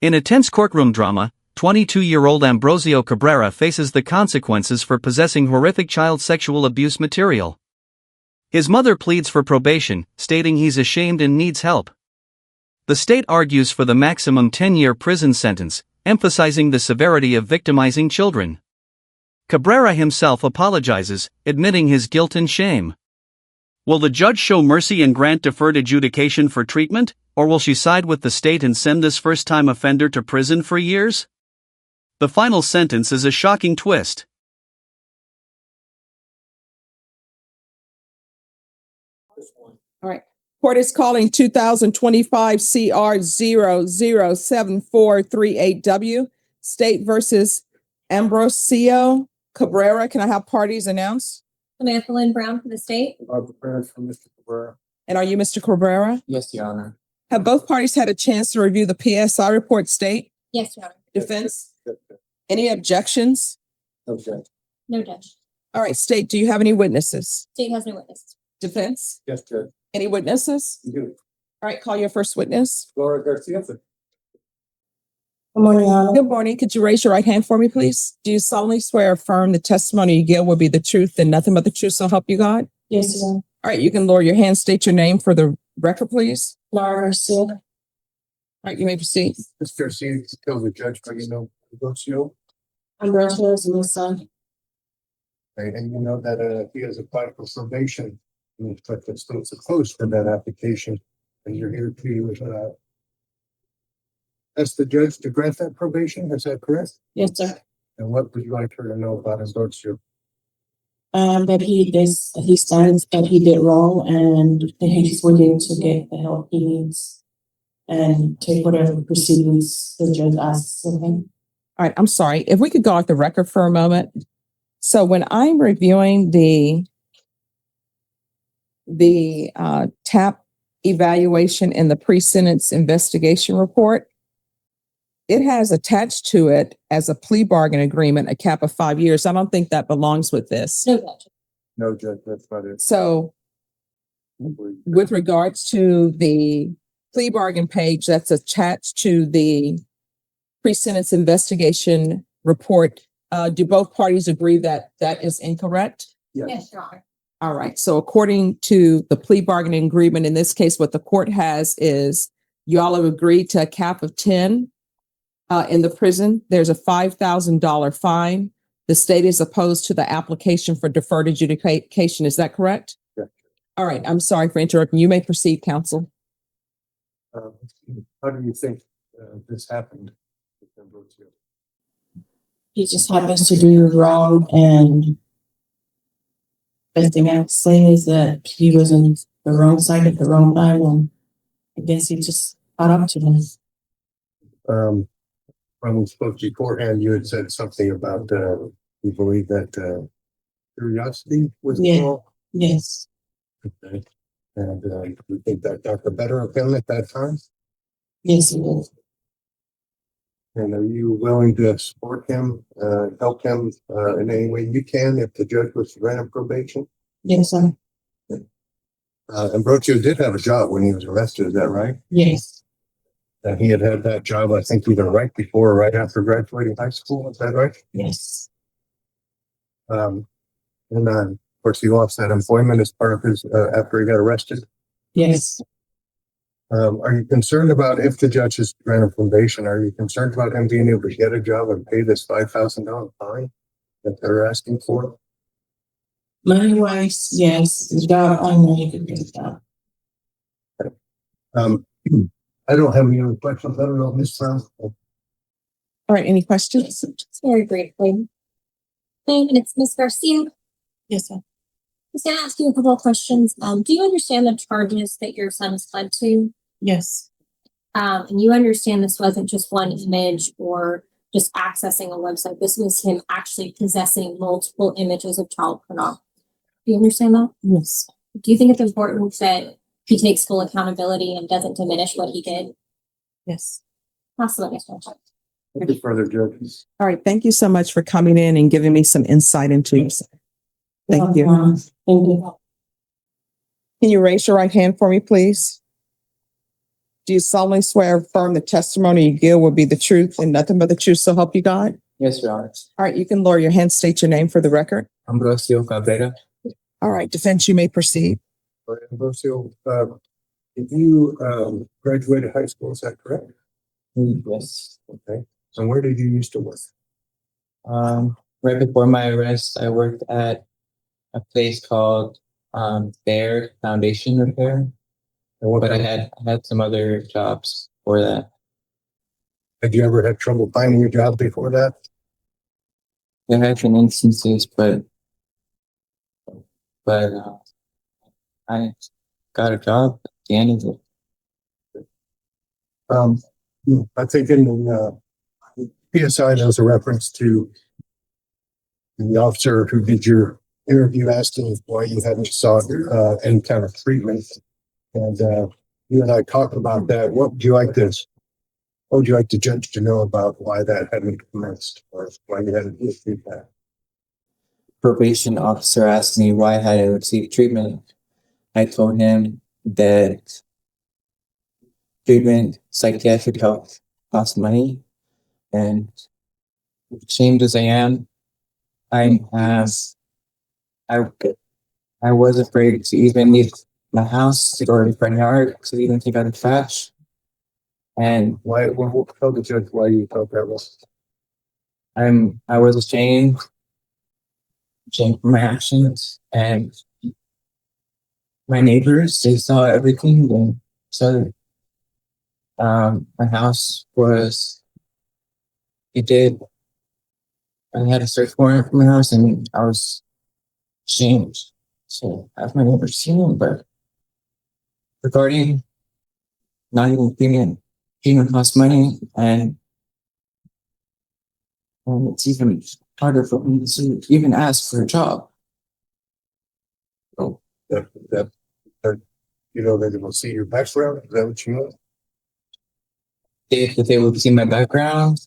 In a tense courtroom drama, 22-year-old Ambrosio Cabrera faces the consequences for possessing horrific child sexual abuse material. His mother pleads for probation, stating he's ashamed and needs help. The state argues for the maximum 10-year prison sentence, emphasizing the severity of victimizing children. Cabrera himself apologizes, admitting his guilt and shame. Will the judge show mercy and grant deferred adjudication for treatment, or will she side with the state and send this first-time offender to prison for years? The final sentence is a shocking twist. All right. Court is calling 2025 CR 007438W, State versus Ambrosio Cabrera. Can I have parties announced? Samantha Lynn Brown for the state. Prepared for Mr. Cabrera. And are you Mr. Cabrera? Yes, Your Honor. Have both parties had a chance to review the PSI report, state? Yes, Your Honor. Defense? Any objections? Okay. No judge. All right, state, do you have any witnesses? State has no witnesses. Defense? Yes, Judge. Any witnesses? You do. All right, call your first witness. Laura Garcia. Good morning, Your Honor. Good morning. Could you raise your right hand for me, please? Do you solemnly swear or affirm the testimony you give will be the truth and nothing but the truth, so help you God? Yes, Your Honor. All right, you can lower your hand, state your name for the record, please. Laura Garcia. All right, you may proceed. Mr. Garcia, tell the judge how you know Garcia. Ambrosio is my son. Right, and you know that he has applied for probation. But the state's opposed to that application, and you're here to ask the judge to grant that probation. Is that correct? Yes, sir. And what would you like her to know about Garcia? That he stands that he did wrong and that he's willing to get the help he needs and take whatever proceedings the judge asks of him. All right, I'm sorry. If we could go off the record for a moment. So when I'm reviewing the TAP evaluation in the pre-sentence investigation report, it has attached to it as a plea bargain agreement, a cap of 5 years. I don't think that belongs with this. No judge. No, Judge, that's not it. So with regards to the plea bargain page that's attached to the pre-sentence investigation report, do both parties agree that that is incorrect? Yes, Your Honor. All right. So according to the plea bargaining agreement, in this case, what the court has is you all have agreed to a cap of 10 in the prison. There's a $5,000 fine. The state is opposed to the application for deferred adjudication. Is that correct? Yeah. All right. I'm sorry for interrupting. You may proceed, counsel. How do you think this happened? He just happens to do wrong, and best thing I have to say is that he was on the wrong side at the wrong time, and I guess he just caught up to him. When we spoke beforehand, you had said something about you believe that curiosity was involved. Yes. Okay. And you think that got the better of him at that time? Yes, he was. And are you willing to support him, help him in any way you can if the judge was to grant him probation? Yes, sir. Ambrosio did have a job when he was arrested, is that right? Yes. And he had that job, I think, either right before or right after graduating high school, is that right? Yes. And of course, he lost that employment as part of his, after he got arrested. Yes. Are you concerned about if the judge is granted probation? Are you concerned about him being able to get a job and pay this $5,000 fine that they're asking for? Money-wise, yes. The job, I know he could get a job. I don't have any other questions. I don't know, Ms. Brown. All right. Any questions? Just very briefly. And it's Ms. Garcia. Yes, sir. Just gonna ask you a couple of questions. Do you understand the charges that your son has pled to? Yes. And you understand this wasn't just one image or just accessing a website. This was him actually possessing multiple images of child pornography. Do you understand that? Yes. Do you think it's important that he takes full accountability and doesn't diminish what he did? Yes. That's the next question. Any further judges? All right. Thank you so much for coming in and giving me some insight into it. Thank you. Thank you. Can you raise your right hand for me, please? Do you solemnly swear or affirm the testimony you give will be the truth and nothing but the truth, so help you God? Yes, Your Honor. All right, you can lower your hand, state your name for the record. Cabrera. All right, defense, you may proceed. Ambrosio, did you, graduate high school, is that correct? Yes. Okay. And where did you used to work? Right before my arrest, I worked at a place called Bear Foundation Repair, And what but I kind had some other jobs for that. Had you ever had trouble finding a job before that? There have been instances, but I got a job at the end of it. I think in the PSI, there was a reference to the officer who did your interview asking why you hadn't sought any kind of treatment. And you and I talked about that. What would you like the judge to know about why that hadn't commenced or why you hadn't received that? Probation officer asked me why I hadn't received treatment. I told him that treatment, psychiatric help costs money, and ashamed as I am, I was afraid to even leave my house to go to the front yard to even take out the trash. And Tell the judge why you felt that was. I was ashamed for my actions, and my neighbors, they saw everything, and so my house was, I had a search warrant for my house, and I was ashamed to have my neighbors see them. But regarding not even treatment costs money, and it's even harder for me to even ask for a job. Oh, that you know, they will see your background. Is that what you know? If they would see my background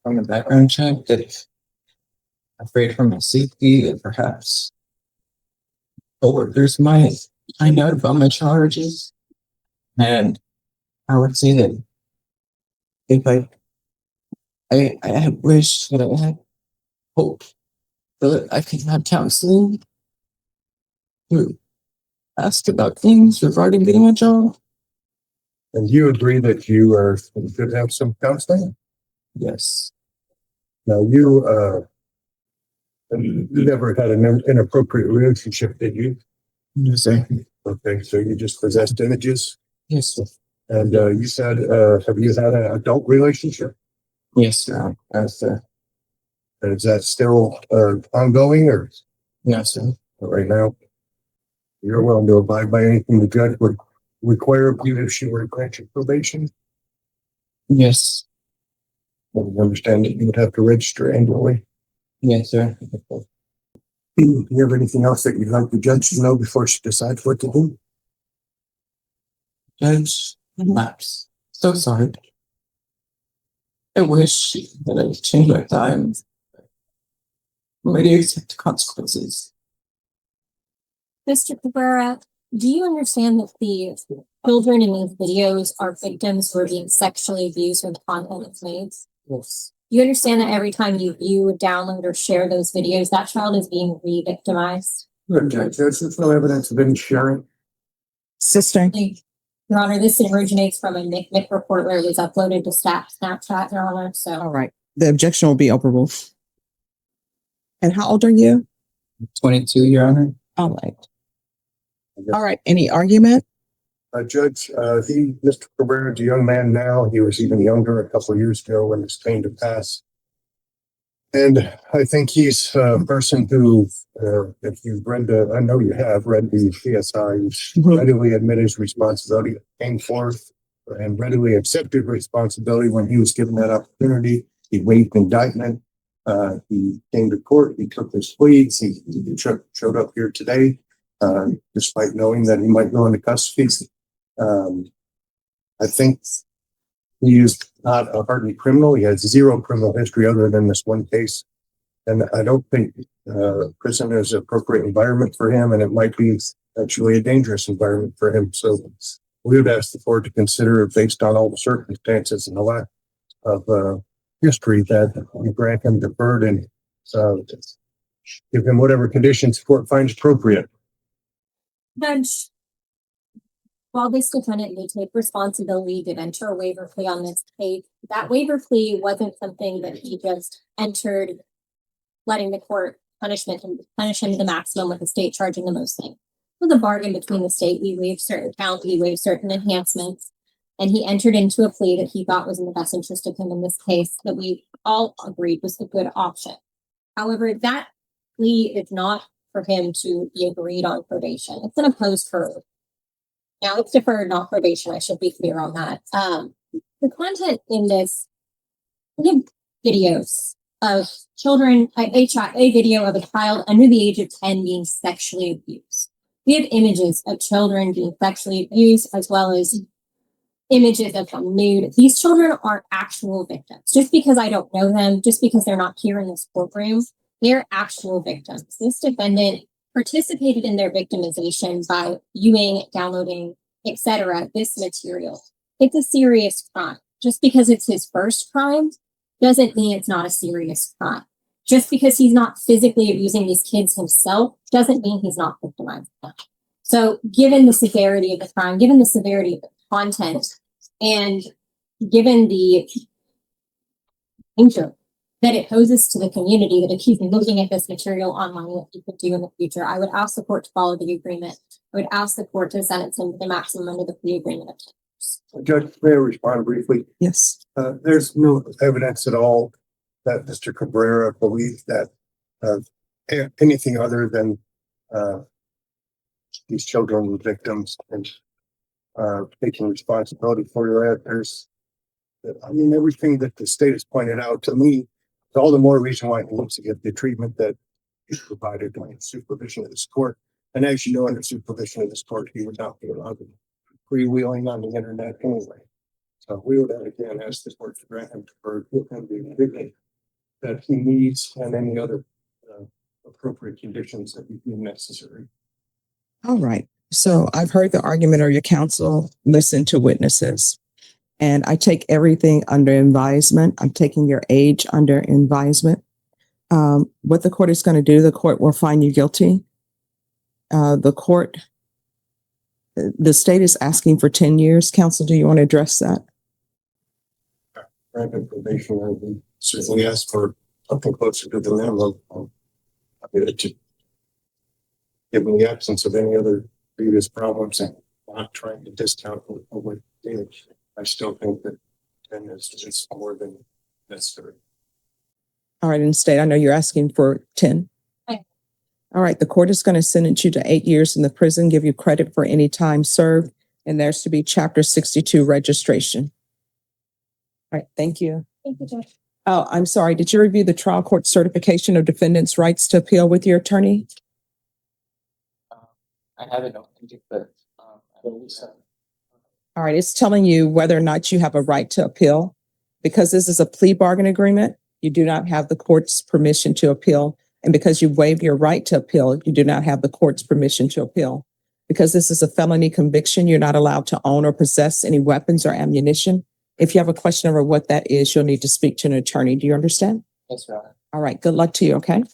from the background check, that afraid for my safety, that perhaps coworkers might find out about my charges. And I would say that if I had wished that I had hope that I could have counseling to ask about things regarding getting a job. And you agree that you should have some counseling? Yes. Now you never had an inappropriate relationship, did you? No, sir. Okay, so you just possessed images. Yes, sir. And you said, have you had an adult relationship? Yes, sir. Yes, sir. And is that still ongoing or No, sir. right now? You're willing to abide by anything the judge would require of you if she were to grant you probation? Yes. And you understand that you would have to register annually? Yes, sir. Do you have anything else that you'd like the judge to know before she decides what to do? Judge, I'm so sorry. I wish that I could change my time. I'm ready to accept the consequences. Mr. Cabrera, do you understand that the children in these videos are victims who are being sexually abused when the content is made? Yes. You understand that every time you view, download, or share those videos, that child is being re-victimized? Judge, there's no evidence of any sharing. Sister, Your Honor, this originates from a NICMIC report where it was uploaded to Snapchat, Your Honor, all so. right, the objection will be overruled. And how old are you? 22, Your Honor. All right. All right, any argument? Judge, Mr. Cabrera is a young man now. He was even younger a couple of years ago when this came to pass. And I think he's a person who, if you've read I know you have read the PSI, readily admitted his responsibility, came forth and readily accepted responsibility when he was given that opportunity. He waived indictment. He came to court. He took his pleads. He showed up here today, despite knowing that he might go into custody. I think he is not a hardened criminal. He has zero criminal history other than this one case. And I don't think prison is an appropriate environment for him. And it might be actually a dangerous environment for him. So we would ask the court to consider, based on all the circumstances and the lack of history, that we grant him deferred and give him whatever conditions the court finds appropriate. Judge, while this defendant may take responsibility to enter a waiver plea on this case, that waiver plea wasn't something that he just entered, letting the court punish him to the maximum with the state charging the most thing. It was a bargain between the state. We waived certain counts, we waived certain enhancements, and he entered into a plea that he thought was in the best interest of him in this case, that we all agreed was a good option. However, that plea is not for him to be agreed on probation. It's an opposed for. Now it's deferred, not probation. I should be clear on that. The content in this, we have videos of children, a video of a child under the age of 10 being sexually abused. We have images of children being sexually abused, as well as images of them nude. These children are actual victims. Just because I don't know them, just because they're not here in this courtroom, they're actual victims. This defendant participated in their victimization by viewing, downloading, etc. this material. It's a serious crime. Just because it's his first crime doesn't mean it's not a serious crime. Just because he's not physically abusing these kids himself doesn't mean he's not victimizing them. So given the severity of the crime, given the severity of the content, and given the danger that it poses to the community, that if he's looking at this material online, what he could do in the future, I would ask the court to follow the agreement. I would ask the court to sentence him to the maximum under the plea agreement of 10 years. Judge, may I respond briefly? Yes. There's no evidence at all that Mr. Cabrera believed that anything other than these children were victims and taking responsibility for that. Everything that the state has pointed out to me, all the more reason why he looks to get the treatment that is provided under supervision of this court. And as you know, under supervision of this court, he would not be allowed to freewheeling on the internet anyway. So we would again ask the court to grant him deferred, give him the treatment that he needs and any other appropriate conditions that would be necessary. All right. So I've heard the argument of your counsel, listen to witnesses. And I take everything under advisement. I'm taking your age under advisement. What the court is going to do, the court will find you guilty. The state is asking for 10 years. Counsel, do you want to address that? Granted probation, I would certainly ask for something closer to the minimum. Given the absence of any other previous problems and not trying to discount what did, I still think that 10 is more than necessary. All right, and state, I know you're asking for 10. Okay. All right, the court is going to sentence you to 8 years in the prison, give you credit for any time served, and there's to be Chapter 62 registration. All right, thank you. Thank you, Judge. Oh, I'm sorry. Did you review the trial court certification of defendants' rights to appeal with your attorney? I haven't opened it, but I believe so. All right, it's telling you whether or not you have a right to appeal. Because this is a plea bargain agreement, you do not have the court's permission to appeal. And because you waived your right to appeal, you do not have the court's permission to appeal. Because this is a felony conviction, you're not allowed to own or possess any weapons or ammunition. If you have a question over what that is, you'll need to speak to an attorney. Do you understand? Yes, Your Honor. All right, good luck to you, okay?